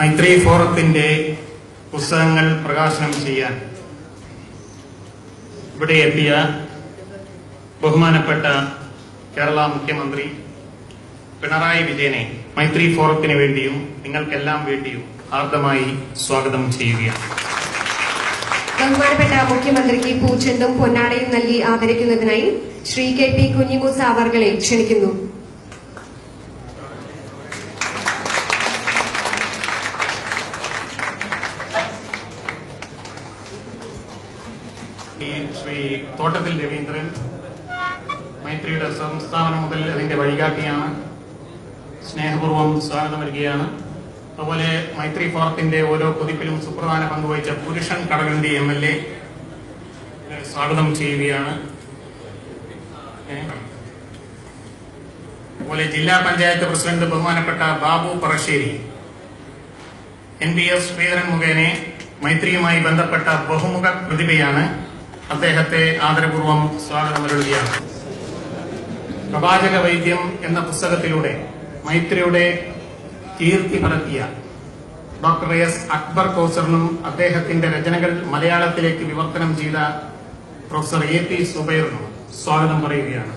മൈത്രി ഫോറത്തിന്റെ പുസ്തകങ്ങൾ പ്രകാശനം ചെയ്യാൻ ഇവിടെ എത്തിയ ബഹുമാനപ്പെട്ട കേരള മുഖ്യമന്ത്രി പിണറായി വിജയനെ മൈത്രി ഫോറത്തിന് വേണ്ടിയും നിങ്ങൾക്കെല്ലാം വേണ്ടിയും ഹാർദമായി സ്വാഗതം ചെയ്യുകയാണ്. ബഹുമാനപ്പെട്ട മുഖ്യമന്ത്രിക്ക് പൂച്ചെണ്ടും പൊന്നാടയും നൽകി ആദരിക്കുന്നതിനായി ശ്രീ KP കുഞ്ഞിമൂസ അവർകളെ ക്ഷണിക്കുന്നു. ശ്രീ തോട്ടത്തിൽ രവീന്ദ്രൻ മൈത്രിയുടെ സംസ്ഥാപനം മുതൽ അതിന്റെ വഴികാട്ടിയാണ്. സ്നേഹപൂർവ്വം സ്വാഗതം നൽകുകയാണ്. അതുപോലെ മൈത്രി ഫോറത്തിന്റെ ഓരോ കുതിപ്പിലും സുപ്രധാന പങ്കുവഹിച്ച പുരുഷൻ കടകണ്ടി MLA സ്വാഗതം ചെയ്യുകയാണ്. അതുപോലെ ജില്ലാ പഞ്ചായത്ത് പ്രസിഡന്റ് ബഹുമാനപ്പെട്ട ബാബു പറശ്ശേരി NPS ശ്രീധരൻ മുഖേന മൈത്രിയുമായി ബന്ധപ്പെട്ട ബഹുമുഖ പ്രതിഭയാണ്. അദ്ദേഹത്തെ ആദരപൂർവ്വം സ്വാഗതം നൽകുകയാണ്. പ്രവാചക വൈദ്യം എന്ന പുസ്തകത്തിലൂടെ മൈത്രിയുടെ കീർത്തി പരത്തിയ ഡോക്ടർ S. അക്ബർ കോസറിനും അദ്ദേഹത്തിന്റെ രചനകൾ മലയാളത്തിലേക്ക് വിവർത്തനം ചെയ്ത പ്രൊഫസർ AP സുബൈറിനും സ്വാഗതം പറയുകയാണ്.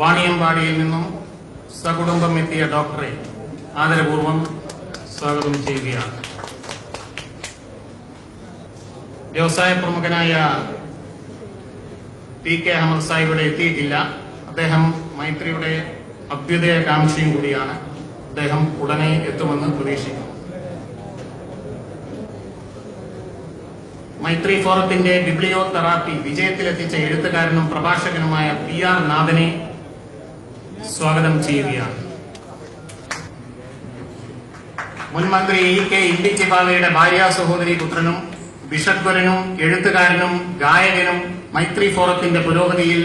വാണിയമ്പാടിയിൽ നിന്നും സകുടുംബം എത്തിയ ഡോക്ടറെ ആദരപൂർവ്വം സ്വാഗതം ചെയ്യുകയാണ്. വ്യവസായ പ്രമുഖനായ PK അഹമ്മദ് സാഹിബ് ഇവിടെ എത്തിയിട്ടില്ല. അദ്ദേഹം മൈത്രിയുടെ അഭ്യുദയകാംക്ഷിയും കൂടിയാണ്. അദ്ദേഹം ഉടനെ എത്തുമെന്ന് പ്രതീക്ഷിക്കുന്നു. മൈത്രി ഫോറത്തിന്റെ ബിബ്ലിയോ തെറാപ്പി വിജയത്തിലെത്തിച്ച എഴുത്തുകാരനും പ്രഭാഷകനുമായ PR നാഥനെ സ്വാഗതം ചെയ്യുകയാണ്. മുൻമന്ത്രി EK ഇണ്ടിച്ചിബാവയുടെ ഭാര്യാ സഹോദരി പുത്രനും ബിഷപ്വരനും എഴുത്തുകാരനും ഗായകനും മൈത്രി ഫോറത്തിന്റെ പുരോഗതിയിൽ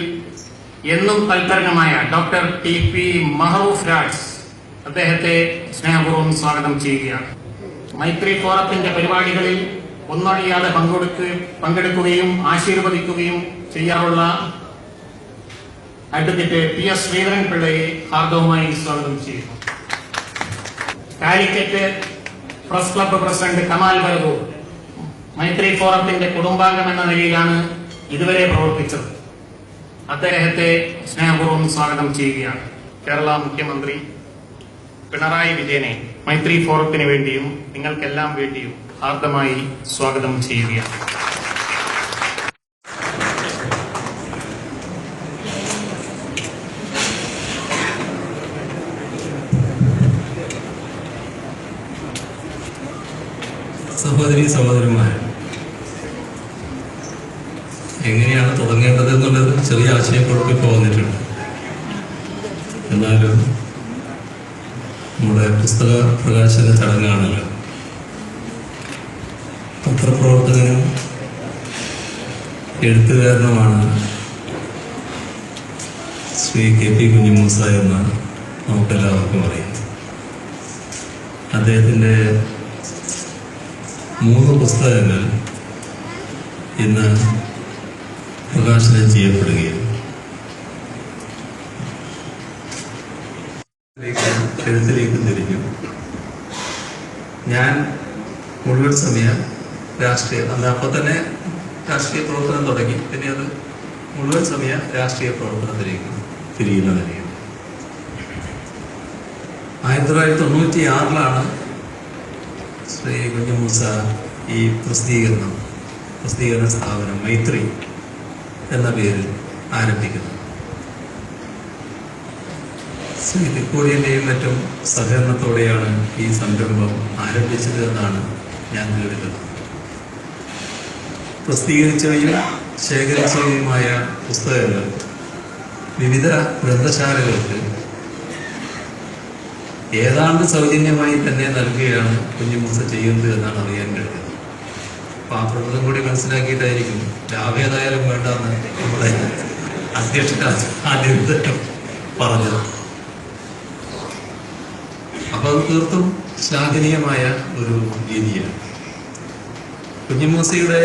എന്നും തൽപരനുമായ ഡോക്ടർ TP മഹറൂഫ് രാജ് അദ്ദേഹത്തെ സ്നേഹപൂർവ്വം സ്വാഗതം ചെയ്യുകയാണ്. മൈത്രി ഫോറത്തിന്റെ പരിപാടികളിൽ ഒന്നൊഴിയാതെ പങ്കെടുക്കുകയും ആശീർവദിക്കുകയും ചെയ്യാറുള്ള അഡ്വക്കേറ്റ് PS ശ്രീധരൻ പിള്ളയെ ഹാർദവുമായി സ്വാഗതം ചെയ്യുന്നു. Calicut press club president Kamal Baradoor Maithri ഫോറത്തിന്റെ കുടുംബാംഗം എന്ന നിലയിലാണ് ഇതുവരെ പ്രവർത്തിച്ചത്. അദ്ദേഹത്തെ സ്നേഹപൂർവ്വം സ്വാഗതം ചെയ്യുകയാണ്. കേരള മുഖ്യമന്ത്രി പിണറായി വിജയനെ മൈത്രി ഫോറത്തിന് വേണ്ടിയും നിങ്ങൾക്കെല്ലാം വേണ്ടിയും ഹാർദമായി സ്വാഗതം ചെയ്യുകയാണ്. സഹോദരി സഹോദരന്മാർ, എങ്ങനെയാണ് തുടങ്ങേണ്ടത് എന്നുള്ളത് ചെറിയ ആശയക്കുഴപ്പം വന്നിട്ടുണ്ട്. എന്നാലും നമ്മുടെ പുസ്തക പ്രകാശന ചടങ്ങാണല്ലോ. പത്രപ്രവർത്തകനും എഴുത്തുകാരനുമാണ് ശ്രീ KP കുഞ്ഞിമൂസ എന്ന് നമുക്കെല്ലാവർക്കും അറിയാം. അദ്ദേഹത്തിൻ്റെ 3 പുസ്തകങ്ങൾ ഇന്ന് പ്രകാശനം ചെയ്യപ്പെടുകയും എഴുത്തിലേക്ക് തിരിഞ്ഞു. ഞാൻ മുഴുവൻ സമയ അപ്പോൾ തന്നെ രാഷ്ട്രീയ പ്രവർത്തനം തുടങ്ങി. പിന്നെ അത് മുഴുവൻ സമയ രാഷ്ട്രീയ പ്രവർത്തനത്തിലേക്ക് തിരിയുന്ന നിലയിൽ 1996 ശ്രീ കുഞ്ഞിമൂസ ഈ പ്രസിദ്ധീകരണ സ്ഥാപനം മൈത്രി എന്ന പേരിൽ ആരംഭിക്കുന്നു. ശ്രീ തിക്കോടിയന്റെയും മറ്റും സഹകരണത്തോടെയാണ് ഈ സംരംഭം ആരംഭിച്ചത് എന്നാണ് ഞാൻ കരുതുന്നത്. പ്രസിദ്ധീകരിച്ചവയും ശേഖരിച്ചവയുമായ പുസ്തകങ്ങൾ വിവിധ ഗ്രന്ഥശാലകൾക്ക് ഏതാണ്ട് സൗജന്യമായി തന്നെ നൽകുകയാണ് കുഞ്ഞിമൂസ ചെയ്യുന്നത് എന്നാണ് അറിയാൻ കഴിയുന്നത്. അപ്പൊ ആ പ്രബന്ധം കൂടി മനസ്സിലാക്കിയിട്ടായിരിക്കും ലാഭം ഏതായാലും വേണ്ടെന്ന് നമ്മുടെ അധ്യക്ഷ ആദ്യം പറഞ്ഞത്. അപ്പൊ അത് തീർത്തും ശ്ലാഘനീയമായ ഒരു രീതിയാണ്. കുഞ്ഞിമൂസയുടെ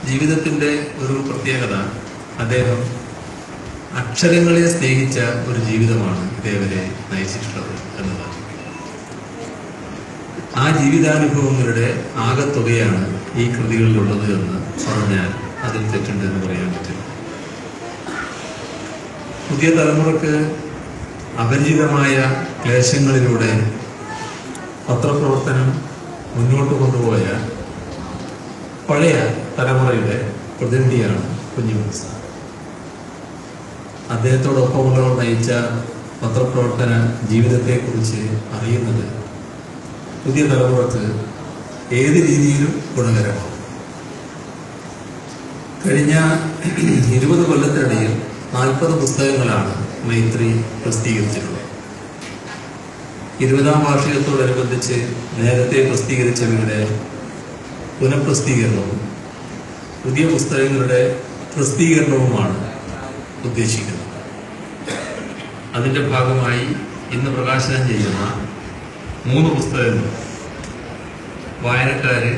ജീവിതത്തിന്റെ ഒരു പ്രത്യേകത, അദ്ദേഹം അക്ഷരങ്ങളെ സ്നേഹിച്ച ഒരു ജീവിതമാണ് ഇതേവരെ നയിച്ചിട്ടുള്ളത് എന്നതാണ്. ആ ജീവിതാനുഭവങ്ങളുടെ ആകത്തുകയാണ് ഈ കൃതികളിലുള്ളത് എന്ന് പറഞ്ഞാൽ അതിൽ തെറ്റുണ്ടെന്ന് പറയാൻ പറ്റില്ല. പുതിയ തലമുറക്ക് അപരിചിതമായ ക്ലേശങ്ങളിലൂടെ പത്രപ്രവർത്തനം മുന്നോട്ട് കൊണ്ടുപോയ പഴയ തലമുറയുടെ പ്രതിനിധിയാണ് കുഞ്ഞിമൂസ. അദ്ദേഹത്തോടൊപ്പമുള്ളവർ നയിച്ച പത്രപ്രവർത്തന ജീവിതത്തെക്കുറിച്ച് അറിയുന്നത് പുതിയ തലമുറക്ക് ഏത് രീതിയിലും ഗുണകരമാണ്. കഴിഞ്ഞ 20 കൊല്ലത്തിനിടയിൽ 40 പുസ്തകങ്ങളാണ് മൈത്രി പ്രസിദ്ധീകരിച്ചിട്ടുള്ളത്. 20ാം വാർഷികത്തോടനുബന്ധിച്ച് നേരത്തെ പ്രസിദ്ധീകരിച്ചവയുടെ പുനഃപ്രസിദ്ധീകരണവും പുതിയ പുസ്തകങ്ങളുടെ പ്രസിദ്ധീകരണവുമാണ് ഉദ്ദേശിക്കുന്നത്. അതിൻ്റെ ഭാഗമായി ഇന്ന് പ്രകാശനം ചെയ്യുന്ന 3 പുസ്തകങ്ങൾ വായനക്കാര്